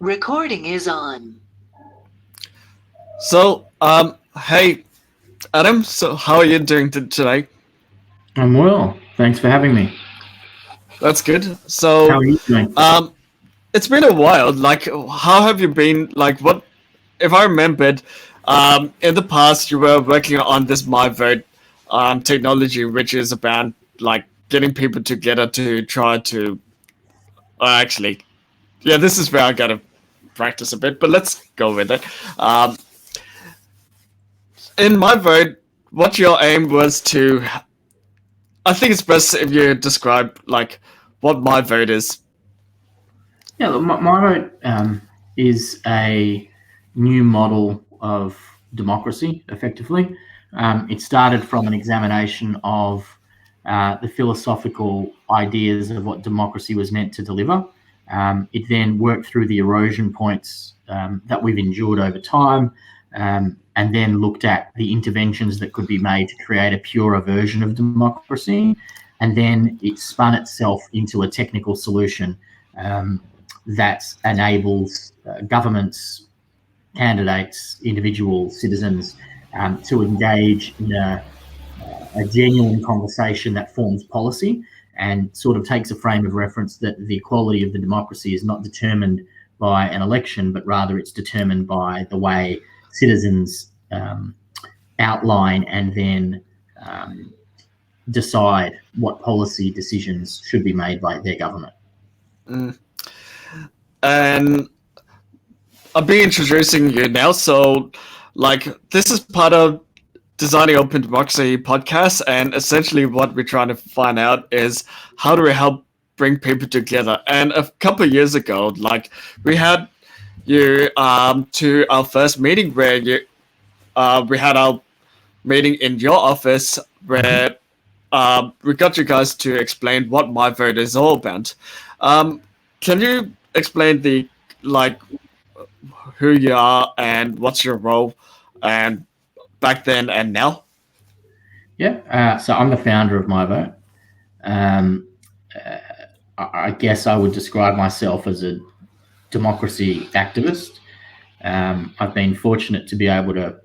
Recording is on. So, hey, Adam. So, how are you doing today? I'm well. Thanks for having me. That's good. How So, are you doing? it's been a while. Like, how have you been? Like, what? If I remembered, in the past, you were working on this MiVote technology, which is about like getting people together to try to. Actually, yeah, this is where I gotta practice a bit, but let's go with it. Um, in MiVote, what your aim was to I think it's best if you describe like what my vote is. Yeah, look, my vote is a new model of democracy, effectively. It started from an examination of the philosophical ideas of what democracy was meant to deliver. It then worked through the erosion points that we've endured over time, and then looked at the interventions that could be made to create a purer version of democracy. And then it spun itself into a technical solution that enables governments, candidates, individual citizens to engage in a genuine conversation that forms policy and sort of takes a frame of reference that the quality of the democracy is not determined by an election, but rather it's determined by the way citizens outline and then decide what policy decisions should be made by their government. Mm. And I'll be introducing you now. So, like, this is part of Designing Open Democracy podcast, and essentially what we're trying to find out is how do we help bring people together. And a couple of years ago, like, we had you to our first meeting where we had our meeting in your office where we got you guys to explain what my vote is all about. Can you explain the like who you are and what's your role and back then and now? Yeah, so I'm the founder of MiVote. Um, I guess I would describe myself as a democracy activist. I've been fortunate to be able to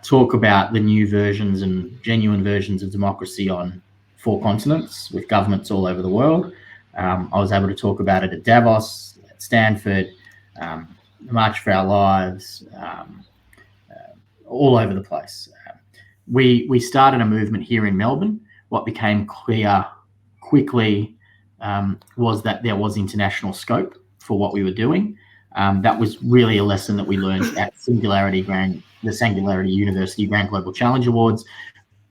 talk about the new versions and genuine versions of democracy on 4 continents with governments all over the world. I was able to talk about it at Davos, at Stanford, the March for Our Lives, all over the place. We started a movement here in Melbourne. What became clear quickly was that there was international scope for what we were doing. That was really a lesson that we learned at the Singularity University Grand Global Challenge Awards,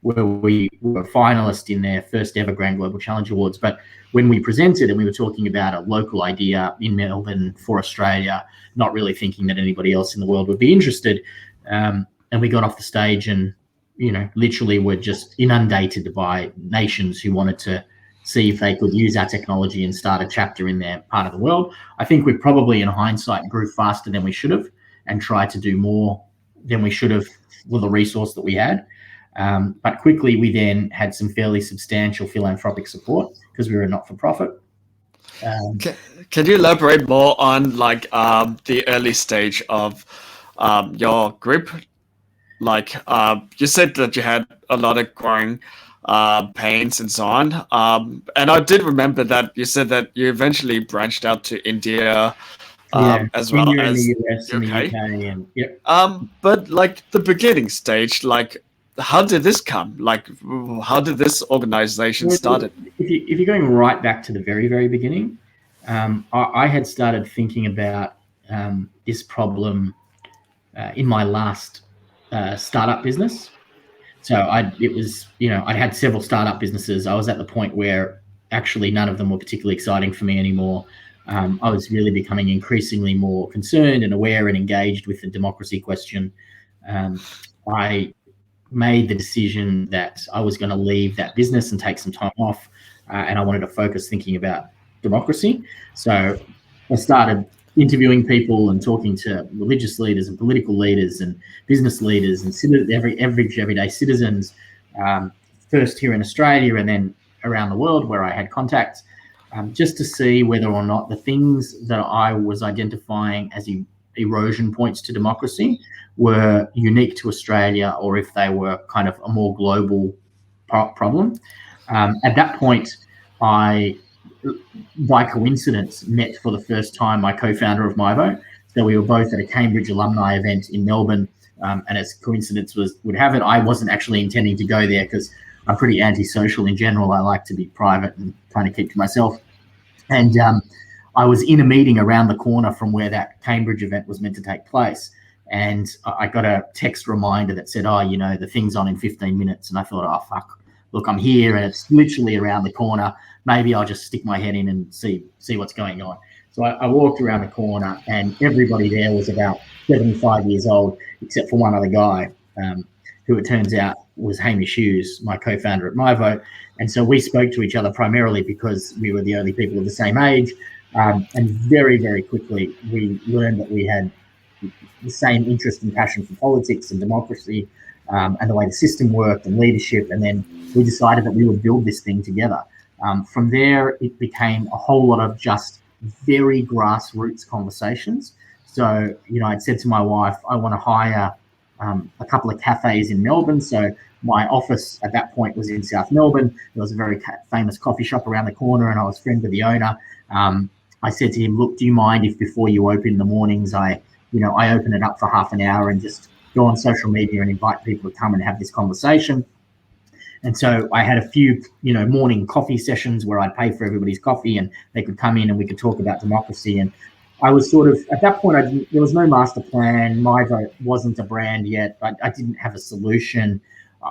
where we were finalists in their first ever Grand Global Challenge Awards. But when we presented and we were talking about a local idea in Melbourne for Australia, not really thinking that anybody else in the world would be interested, and we got off the stage and literally were just inundated by nations who wanted to see if they could use our technology and start a chapter in their part of the world. I think we probably, in hindsight, grew faster than we should have and tried to do more than we should have with the resource that we had. But quickly, we then had some fairly substantial philanthropic support because we were a not-for-profit. Can you elaborate more on like the early stage of your group? Like you said that you had a lot of growing pains and so on. And I did remember that you said that you eventually branched out to India as well India and as the US and the UK. UK, and yep. But like the beginning stage, like how did this come? Like how did this organization started? If you're going right back to the very, very beginning, I had started thinking about this problem in my last startup business. So I'd had several startup businesses. I was at the point where actually none of them were particularly exciting for me anymore. I was really becoming increasingly more concerned and aware and engaged with the democracy question. I made the decision that I was going to leave that business and take some time off, and I wanted to focus thinking about democracy. So I started interviewing people and talking to religious leaders and political leaders and business leaders and everyday citizens, first here in Australia and then around the world where I had contacts. just to see whether or not the things that I was identifying as erosion points to democracy were unique to Australia, or if they were kind of a more global problem. At that point, I, by coincidence, met for the first time my co-founder of MiVote. So we were both at a Cambridge alumni event in Melbourne, and as coincidence would have it, I wasn't actually intending to go there because I'm pretty antisocial in general. I like to be private and kind of keep to myself. And I was in a meeting around the corner from where that Cambridge event was meant to take place. And I got a text reminder that said, the thing's on in 15 minutes. And I thought, oh, fuck, look, I'm here and it's literally around the corner. Maybe I'll just stick my head in and see what's going on. So I walked around the corner and everybody there was about 75 years old, except for one other guy, who it turns out was Hamish Hughes, my co-founder at MiVote. And so we spoke to each other primarily because we were the only people of the same age. And very, very quickly, we learned that we had the same interest and passion for politics and democracy, and the way the system worked and leadership. And then we decided that we would build this thing together. From there, it became a whole lot of just very grassroots conversations. So, I'd said to my wife, I want to hire a couple of cafes in Melbourne. So my office at that point was in South Melbourne. There was a very famous coffee shop around the corner, and I was friends with the owner. I said to him, look, do you mind if before you open in the mornings, I open it up for half an hour and just go on social media and invite people to come and have this conversation? And so I had a few, morning coffee sessions where I'd pay for everybody's coffee and they could come in and we could talk about democracy. And I was sort of, at that point, there was no master plan. MiVote wasn't a brand yet. I didn't have a solution.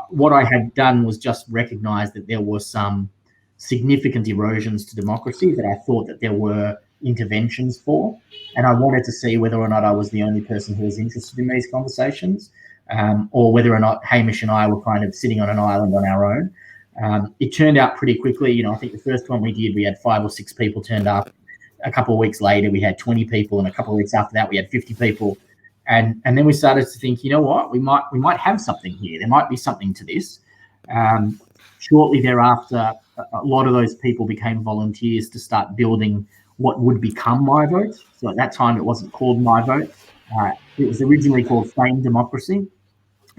What I had done was just recognize that there were some significant erosions to democracy that I thought that there were interventions for. And I wanted to see whether or not I was the only person who was interested in these conversations, or whether or not Hamish and I were kind of sitting on an island on our own. It turned out pretty quickly. I think the first one we did, we had 5 or 6 people turned up. A couple of weeks later, we had 20 people, and a couple of weeks after that, we had 50 people. And then we started to think, you know what, we might have something here. There might be something to this. Shortly thereafter, a lot of those people became volunteers to start building what would become MiVote. So at that time, it wasn't called MiVote. It was originally called Frame Democracy.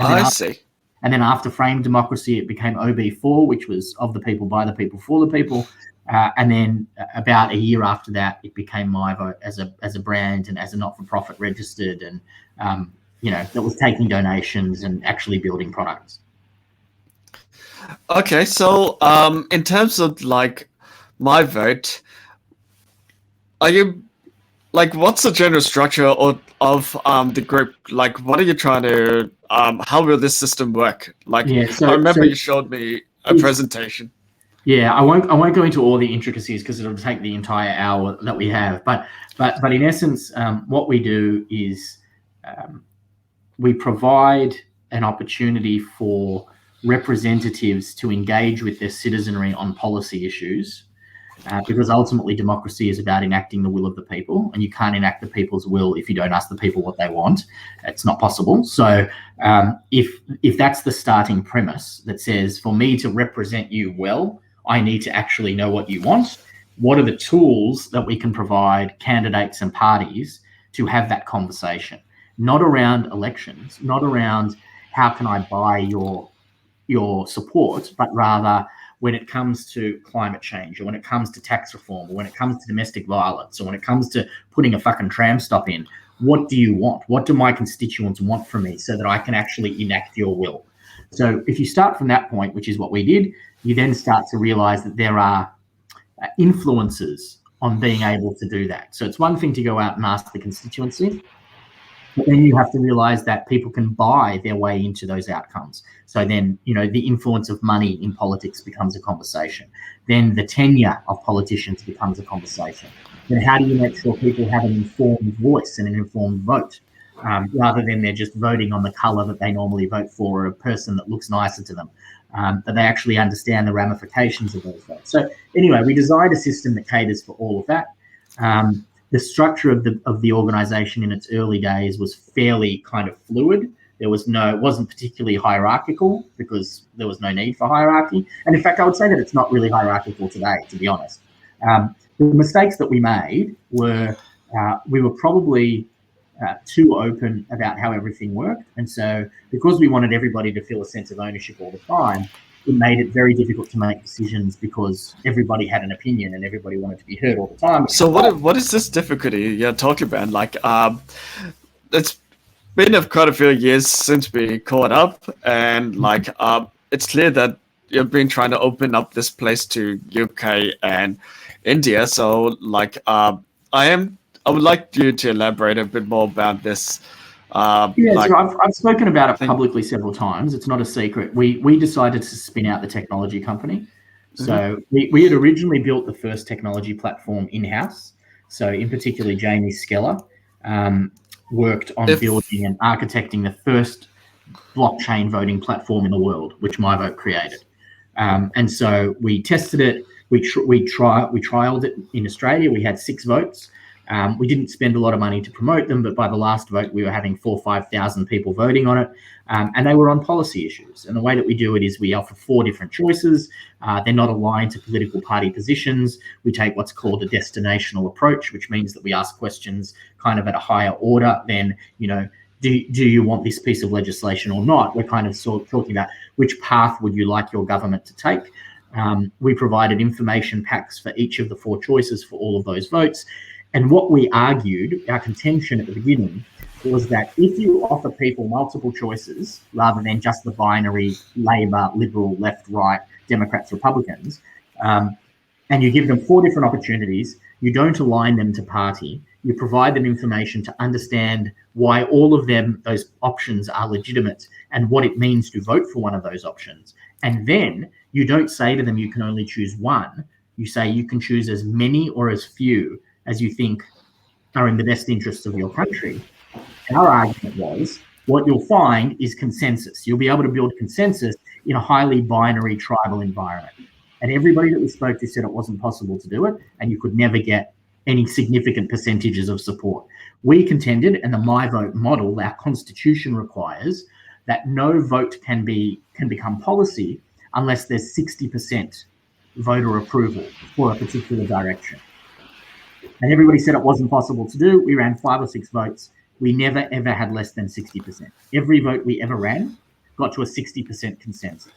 I see. And then after Frame Democracy, it became OB4, which was of the people, by the people, for the people. And then about a year after that, it became MiVote as a brand and as a not-for-profit registered, and that was taking donations and actually building products. Okay, so in terms of like MiVote, are you what's the general structure of the group? Like, what are you trying to? How will this system work? I remember you showed me a presentation. Yeah, I won't go into all the intricacies because it'll take the entire hour that we have. But in essence, what we do is we provide an opportunity for representatives to engage with their citizenry on policy issues, because ultimately democracy is about enacting the will of the people, and you can't enact the people's will if you don't ask the people what they want. It's not possible. So if that's the starting premise that says, for me to represent you well, I need to actually know what you want. What are the tools that we can provide candidates and parties to have that conversation? Not around elections, not around how can I buy your support, but rather when it comes to climate change, or when it comes to tax reform, or when it comes to domestic violence, or when it comes to putting a fucking tram stop in, what do you want? What do my constituents want from me so that I can actually enact your will? So if you start from that point, which is what we did, you then start to realize that there are influences on being able to do that. So it's one thing to go out and ask the constituency, but then you have to realize that people can buy their way into those outcomes. So then, the influence of money in politics becomes a conversation. Then the tenure of politicians becomes a conversation. Then how do you make sure people have an informed voice and an informed vote, rather than they're just voting on the colour that they normally vote for, or a person that looks nicer to them, that they actually understand the ramifications of those votes. So anyway, we designed a system that caters for all of that. The structure of the organisation in its early days was fairly kind of fluid. It wasn't particularly hierarchical because there was no need for hierarchy. And in fact, I would say that it's not really hierarchical today, to be honest. The mistakes that we made were we were probably too open about how everything worked. And so because we wanted everybody to feel a sense of ownership all the time, it made it very difficult to make decisions because everybody had an opinion and everybody wanted to be heard all the time. So what is this difficulty you're talking about? Like, it's been quite a few years since we caught up, and like, it's clear that you've been trying to open up this place to UK and India. So like, I would like you to elaborate a bit more about this. Yeah, so I've spoken about it publicly several times. It's not a secret. We decided to spin out the technology company. So we had originally built the first technology platform in-house. So in particular, Jamie Skeller worked on building and architecting the first blockchain voting platform in the world, which MiVote created. And so we tested it. We trialed it in Australia. We had 6 votes. We didn't spend a lot of money to promote them, but by the last vote, we were having 4,000 or 5,000 people voting on it, and they were on policy issues. And the way that we do it is we offer 4 different choices. They're not aligned to political party positions. We take what's called a destinational approach, which means that we ask questions kind of at a higher order than, do you want this piece of legislation or not? We're kind of talking about which path would you like your government to take. We provided information packs for each of the 4 choices for all of those votes. And what we argued, our contention at the beginning, was that if you offer people multiple choices rather than just the binary Labor, Liberal, left, right, Democrats, Republicans, and you give them 4 different opportunities, you don't align them to party, you provide them information to understand why all of those options are legitimate and what it means to vote for one of those options. And then you don't say to them you can only choose one, you say you can choose as many or as few as you think are in the best interests of your country. Our argument was, what you'll find is consensus. You'll be able to build consensus in a highly binary tribal environment. And everybody that we spoke to said it wasn't possible to do it, and you could never get any significant percentages of support. We contended, and the MiVote model, our constitution requires that no vote can become policy unless there's 60% voter approval for a particular direction. And everybody said it wasn't possible to do. We ran 5 or 6 votes. We never, ever had less than 60%. Every vote we ever ran got to a 60% consensus.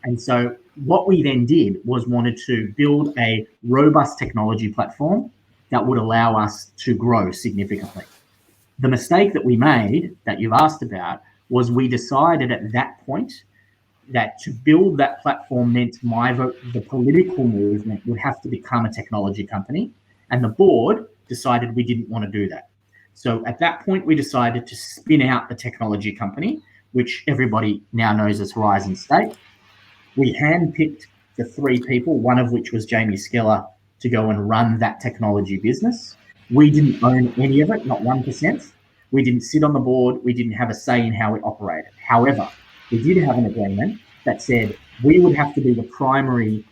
And so what we then did was wanted to build a robust technology platform that would allow us to grow significantly. The mistake that we made, that you've asked about, was we decided at that point that to build that platform meant MiVote, the political movement, would have to become a technology company. And the board decided we didn't want to do that. So at that point, we decided to spin out the technology company, which everybody now knows as Horizon State. We handpicked the 3 people, one of which was Jamie Skeller, to go and run that technology business. We didn't own any of it, not 1%. We didn't sit on the board. We didn't have a say in how it operated. However, we did have an agreement that said we would have to be the primary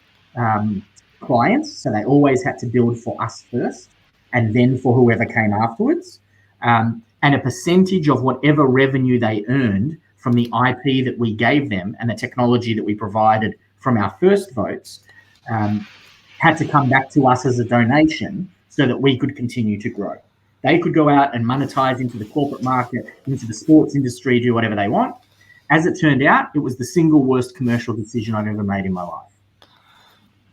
clients, so they always had to build for us first and then for whoever came afterwards, and a percentage of whatever revenue they earned from the IP that we gave them and the technology that we provided from our first votes had to come back to us as a donation so that we could continue to grow. They could go out and monetize into the corporate market, into the sports industry, do whatever they want. As it turned out, it was the single worst commercial decision I've ever made in my life.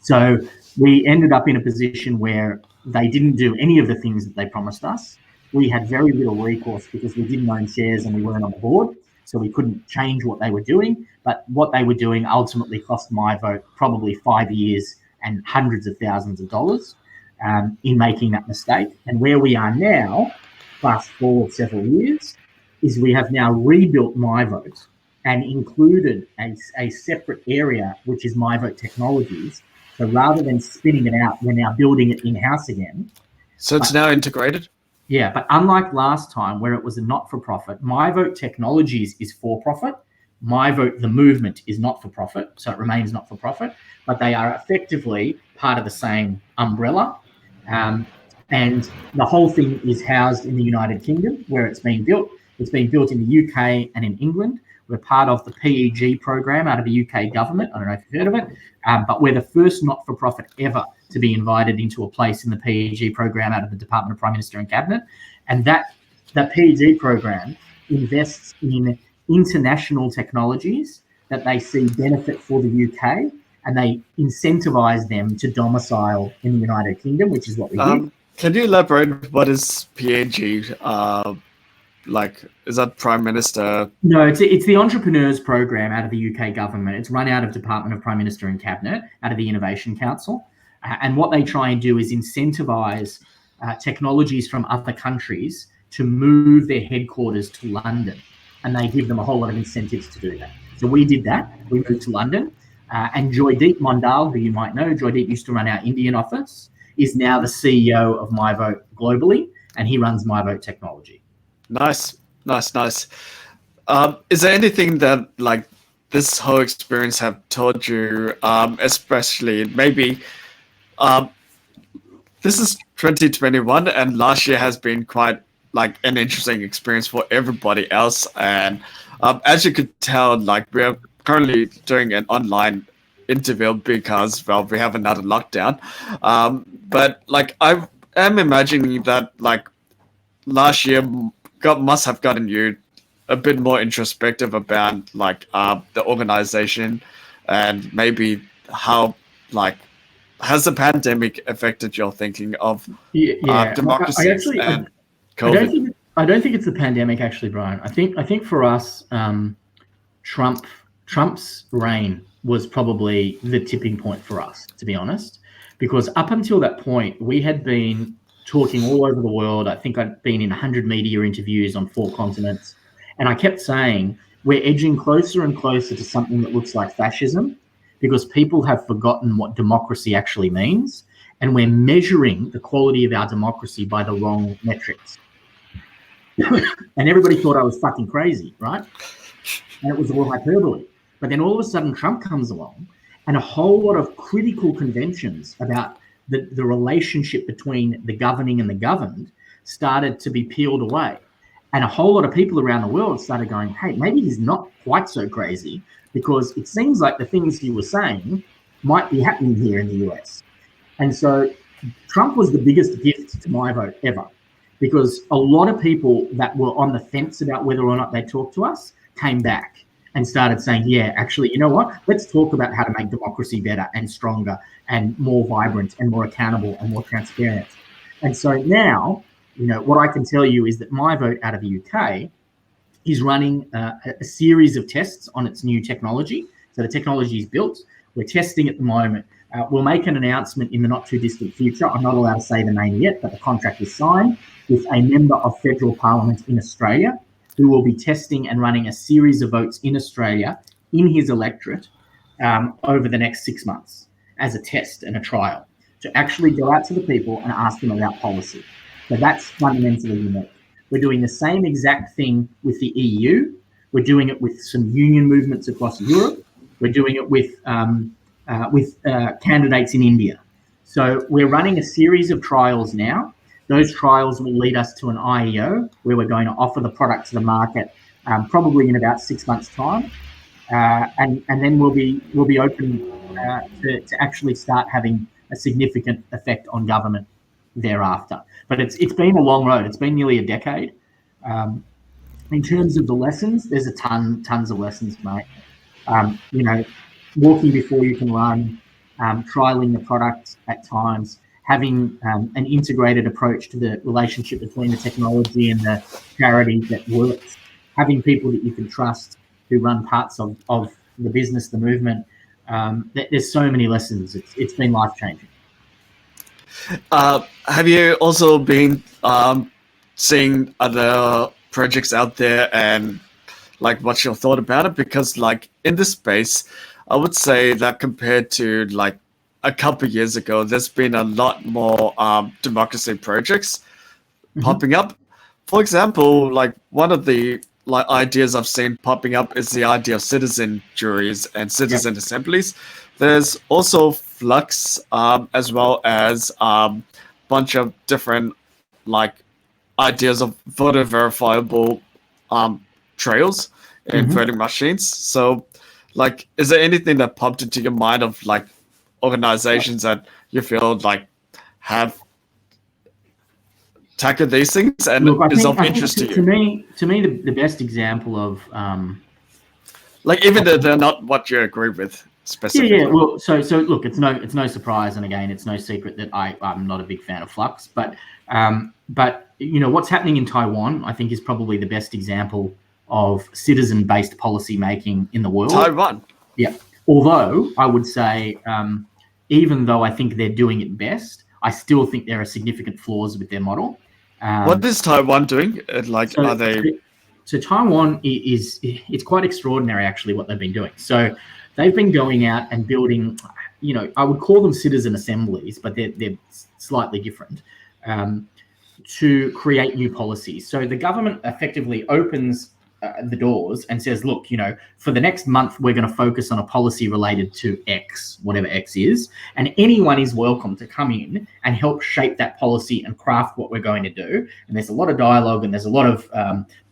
So we ended up in a position where they didn't do any of the things that they promised us. We had very little recourse because we didn't own shares and we weren't on the board, so we couldn't change what they were doing. But what they were doing ultimately cost MiVote probably 5 years and hundreds of thousands of dollars in making that mistake. And where we are now, fast forward several years, is we have now rebuilt MiVote and included a separate area, which is MiVote Technologies. So rather than spinning it out, we're now building it in-house again. So it's now integrated? Yeah, but unlike last time where it was a not-for-profit, MiVote Technologies is for-profit. MiVote, the movement, is not-for-profit, so it remains not-for-profit, but they are effectively part of the same umbrella. And the whole thing is housed in the United Kingdom where it's being built. It's being built in the UK and in England. We're part of the PEG program out of the UK government. I don't know if you've heard of it, but we're the first not-for-profit ever to be invited into a place in the PEG program out of the Department of Prime Minister and Cabinet. And that PEG program invests in international technologies that they see benefit for the UK, and they incentivize them to domicile in the United Kingdom, which is what we did. Can you elaborate what is PAG? Like, is that Prime Minister? No, it's the Entrepreneurs Program out of the UK government. It's run out of Department of Prime Minister and Cabinet, out of the Innovation Council. And what they try and do is incentivize technologies from other countries to move their headquarters to London. And they give them a whole lot of incentives to do that. So we did that. We moved to London. And Joydeep Mondal, who you might know, Joydeep used to run our Indian office, is now the CEO of MiVote globally, and he runs MiVote technology. Nice. Is there anything that like this whole experience have taught you, especially maybe this is 2021 and last year has been quite like an interesting experience for everybody else, and as you could tell, like we're currently doing an online interview because, well, we have another lockdown, but like I am imagining that like last year must have gotten you a bit more introspective about like the organization, and maybe how like has the pandemic affected your thinking of democracy and COVID? I don't think it's the pandemic, actually, Brian. I think for us, Trump's reign was probably the tipping point for us, to be honest, because up until that point, we had been talking all over the world. I think I'd been in 100 media interviews on 4 continents, and I kept saying we're edging closer and closer to something that looks like fascism, because people have forgotten what democracy actually means, and we're measuring the quality of our democracy by the wrong metrics. And everybody thought I was fucking crazy, right? And it was all hyperbole. But then all of a sudden Trump comes along, and a whole lot of critical conventions about the relationship between the governing and the governed started to be peeled away. And a whole lot of people around the world started going, hey, maybe he's not quite so crazy, because it seems like the things he was saying might be happening here in the US. And so Trump was the biggest gift to MiVote ever, because a lot of people that were on the fence about whether or not they talked to us came back and started saying, yeah, actually, you know what? Let's talk about how to make democracy better and stronger and more vibrant and more accountable and more transparent. And so now, you know, what I can tell you is that MiVote out of the UK is running a series of tests on its new technology. So the technology is built. We're testing at the moment. We'll make an announcement in the not too distant future. I'm not allowed to say the name yet, but the contract is signed with a member of federal parliament in Australia, who will be testing and running a series of votes in Australia in his electorate over the next 6 months as a test and a trial, to actually go out to the people and ask them about policy. So that's fundamentally unique. We're doing the same exact thing with the EU. We're doing it with some union movements across Europe. We're doing it with candidates in India. So we're running a series of trials now. Those trials will lead us to an IEO, where we're going to offer the product to the market probably in about 6 months' time, and then we'll be open to actually start having a significant effect on government thereafter. But it's been a long road. It's been nearly a decade. In terms of the lessons, there's tons of lessons, mate. You know, walking before you can run, trialing the product at times, having an integrated approach to the relationship between the technology and the charity that works, having people that you can trust who run parts of the business, the movement. There's so many lessons. It's been life-changing. Have you also been seeing other projects out there, and like what's your thought about it? Because like in this space, I would say that compared to like a couple of years ago, there's been a lot more democracy projects popping up. For example, like one of the like ideas I've seen popping up is the idea of citizen juries and citizen assemblies. There's also Flux, as well as a bunch of different like ideas of voter verifiable trails in voting machines. So like, is there anything that popped into your mind of like organizations that you feel like have tackled these things and Look, is of I think interest to to you? me, the best example of Like even though they're not what you agree with specifically. yeah. Well, so look, it's no surprise, and again, it's no secret that I'm not a big fan of flux, but what's happening in Taiwan, I think, is probably the best example of citizen-based policy making in the world. Taiwan. Yeah. Although I would say, even though I think they're doing it best, I still think there are significant flaws with their model. What is Taiwan doing? Like, So, are they? so Taiwan it's quite extraordinary actually what they've been doing. So they've been going out and building, I would call them citizen assemblies, but they're slightly different, to create new policies. So the government effectively opens the doors and says, look, for the next month, we're going to focus on a policy related to X, whatever X is, and anyone is welcome to come in and help shape that policy and craft what we're going to do. And there's a lot of dialogue and there's a lot of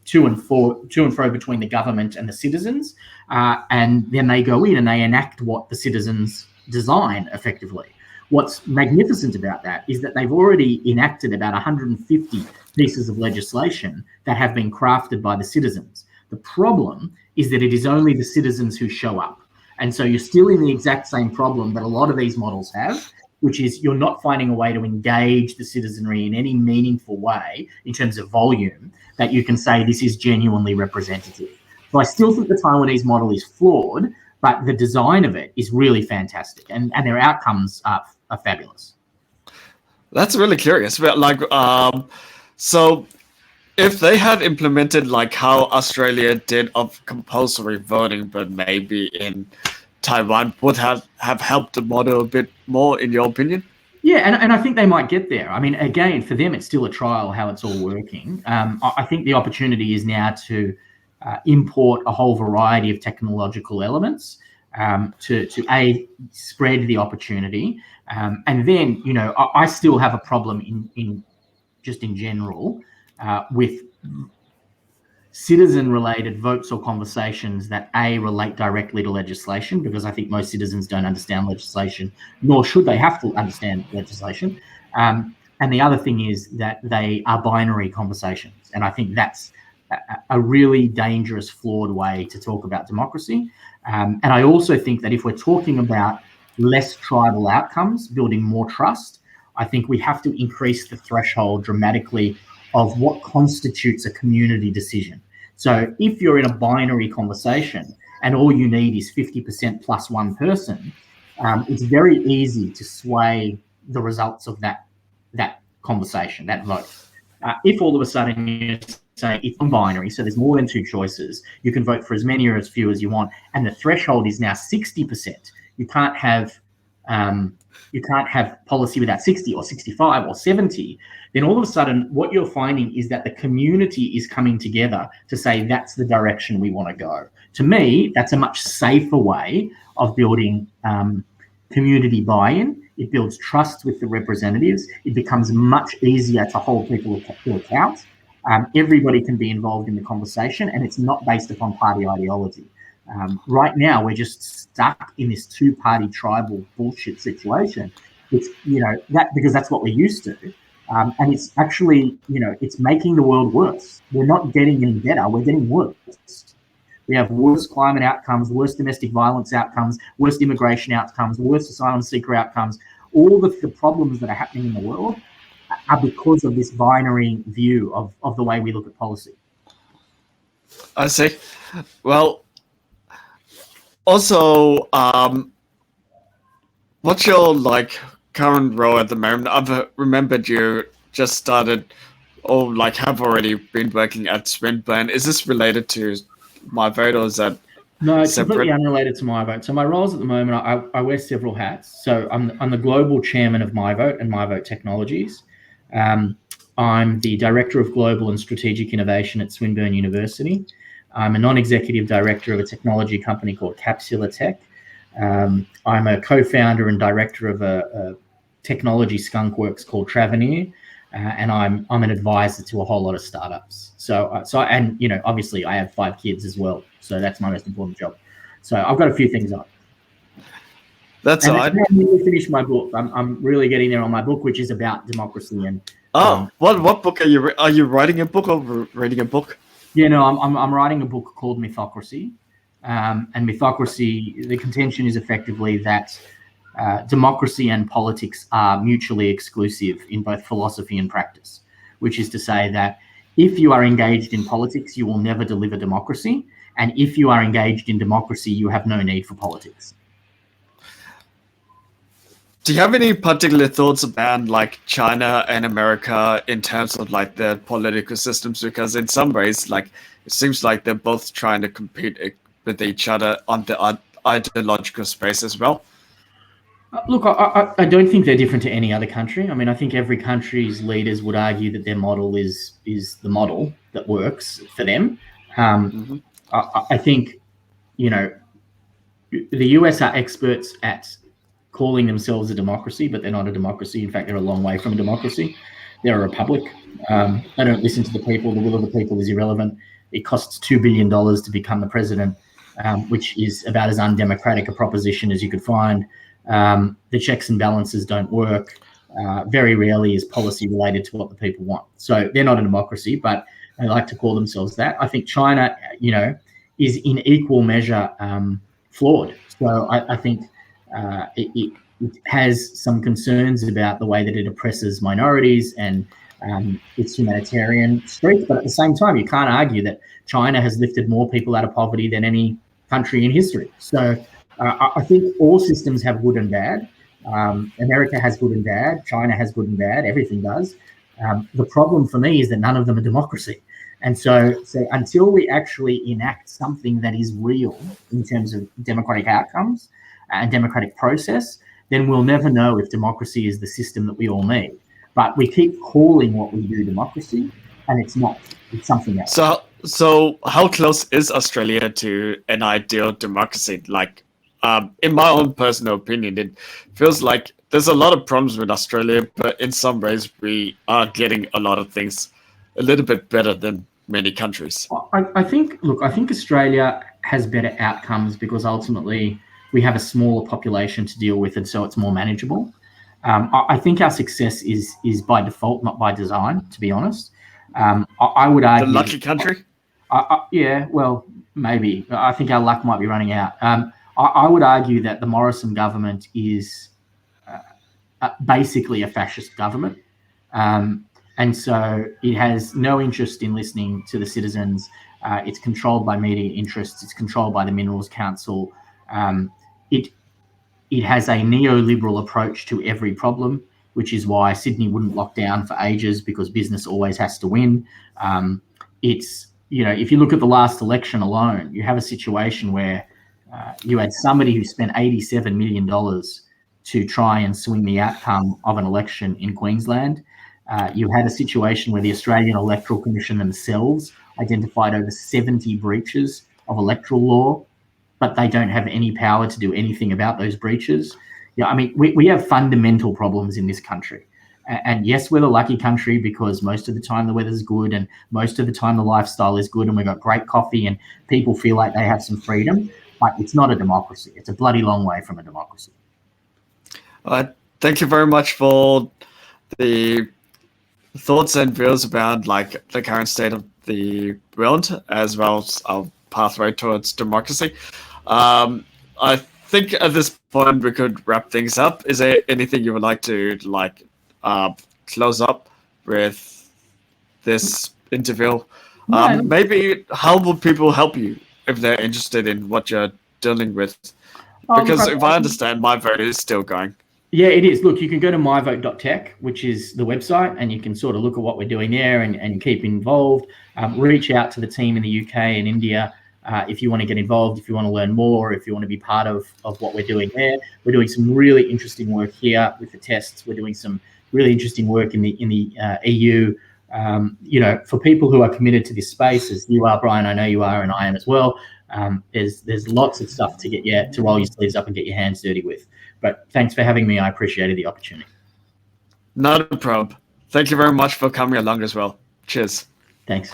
to and fro between the government and the citizens. And then they go in and they enact what the citizens design effectively. What's magnificent about that is that they've already enacted about 150 pieces of legislation that have been crafted by the citizens. The problem is that it is only the citizens who show up. And so you're still in the exact same problem that a lot of these models have, which is you're not finding a way to engage the citizenry in any meaningful way in terms of volume that you can say this is genuinely representative. So I still think the Taiwanese model is flawed, but the design of it is really fantastic, and their outcomes are fabulous. That's really curious. But like, so if they had implemented like how Australia did of compulsory voting, but maybe in Taiwan, would have helped the model a bit more, in your opinion? Yeah, and I think they might get there. I mean, again, for them, it's still a trial how it's all working. I think the opportunity is now to import a whole variety of technological elements to spread the opportunity, and then I still have a problem in general with citizen-related votes or conversations that relate directly to legislation, because I think most citizens don't understand legislation, nor should they have to understand legislation. And the other thing is that they are binary conversations, and I think that's a really dangerous, flawed way to talk about democracy. And I also think that if we're talking about less tribal outcomes, building more trust, I think we have to increase the threshold dramatically of what constitutes a community decision. So if you're in a binary conversation and all you need is 50% plus one person, it's very easy to sway the results of that conversation, that vote. If all of a sudden you say it's non-binary, so there's more than two choices, you can vote for as many or as few as you want, and the threshold is now 60%. You can't have policy without 60 or 65 or 70. Then all of a sudden, what you're finding is that the community is coming together to say that's the direction we want to go. To me, that's a much safer way of building community buy-in. It builds trust with the representatives. It becomes much easier to hold people to account. Everybody can be involved in the conversation, and it's not based upon party ideology. Right now, we're just stuck in this two-party tribal bullshit situation. It's because that's what we're used to, and it's actually it's making the world worse. We're not getting any better; we're getting worse. We have worse climate outcomes, worse domestic violence outcomes, worse immigration outcomes, worse asylum seeker outcomes. All the problems that are happening in the world are because of this binary view of the way we look at policy. I see. Well, also, what's your current role at the moment? I've remembered you just started, or have already been working at Swinburne. Is this related to MiVote, or is that No, it's separate? completely unrelated to MiVote. So my roles at the moment, I wear several hats. So I'm the global chairman of MiVote and MiVote Technologies. I'm the director of global and strategic innovation at Swinburne University. I'm a non-executive director of a technology company called Capsula Tech. I'm a co-founder and director of a technology skunk works called Traveneer. And I'm an advisor to a whole lot of startups. So obviously I have 5 kids as well. So that's my most important job. So I've got a few things on. That's And all that's right. how I nearly finished my book. I'm really getting there on my book, which is about democracy. And What book are you writing a book or reading a book? yeah, no, I'm writing a book called Mythocracy. And Mythocracy, the contention is effectively that democracy and politics are mutually exclusive in both philosophy and practice, which is to say that if you are engaged in politics, you will never deliver democracy. And if you are engaged in democracy, you have no need for politics. Do you have any particular thoughts about like China and America in terms of like their political systems? Because in some ways, like it seems like they're both trying to compete with each other on the ideological space as well. Look, I don't think they're different to any other country. I mean, I think every country's leaders would argue that their model is the model that works for them. Hmm. I think, you know, the US are experts at calling themselves a democracy, but they're not a democracy. In fact, they're a long way from a democracy. They're a republic. They don't listen to the people. The will of the people is irrelevant. It costs $2 billion to become the president, which is about as undemocratic a proposition as you could find. The checks and balances don't work. Very rarely is policy related to what the people want. So they're not a democracy, but they like to call themselves that. I think China, is in equal measure flawed. So I think it has some concerns about the way that it oppresses minorities and its humanitarian streaks. But at the same time, you can't argue that China has lifted more people out of poverty than any country in history. So I think all systems have good and bad. America has good and bad. China has good and bad. Everything does. The problem for me is that none of them are democracy. And so until we actually enact something that is real in terms of democratic outcomes and democratic process, then we'll never know if democracy is the system that we all need. But we keep calling what we do democracy, and it's not. It's something else. So how close is Australia to an ideal democracy? Like, in my own personal opinion, it feels like there's a lot of problems with Australia, but in some ways we are getting a lot of things a little bit better than many countries. I think Australia has better outcomes because ultimately we have a smaller population to deal with, and so it's more manageable. I think our success is by default, not by design, to be honest. I would argue The lucky country? Yeah, well, maybe. I think our luck might be running out. I would argue that the Morrison government is basically a fascist government. And so it has no interest in listening to the citizens. It's controlled by media interests. It's controlled by the Minerals Council. It has a neoliberal approach to every problem, which is why Sydney wouldn't lock down for ages because business always has to win. If you look at the last election alone, you have a situation where you had somebody who spent $87 million to try and swing the outcome of an election in Queensland. You had a situation where the Australian Electoral Commission themselves identified over 70 breaches of electoral law, but they don't have any power to do anything about those breaches. I mean, we have fundamental problems in this country. And yes, we're the lucky country because most of the time the weather's good and most of the time the lifestyle is good and we've got great coffee and people feel like they have some freedom, but it's not a democracy. It's a bloody long way from a democracy. Thank you very much for the thoughts and views about like the current state of the world as well as our pathway towards democracy. I think at this point we could wrap things up. Is there anything you would like to close up with this interview? Maybe how will people help you if they're interested in what you're dealing with? Because if I understand, MiVote is still going. Yeah, it is. Look, you can go to mivote.tech, which is the website, and you can sort of look at what we're doing there and keep involved. Reach out to the team in the UK and India if you want to get involved, if you want to learn more, if you want to be part of what we're doing there. We're doing some really interesting work here with the tests. We're doing some really interesting work in the EU. For people who are committed to this space, as you are, Brian, I know you are, and I am as well. There's lots of stuff to get to roll your sleeves up and get your hands dirty with. But thanks for having me. I appreciated the opportunity. Not a problem. Thank you very much for coming along as well. Cheers. Thanks.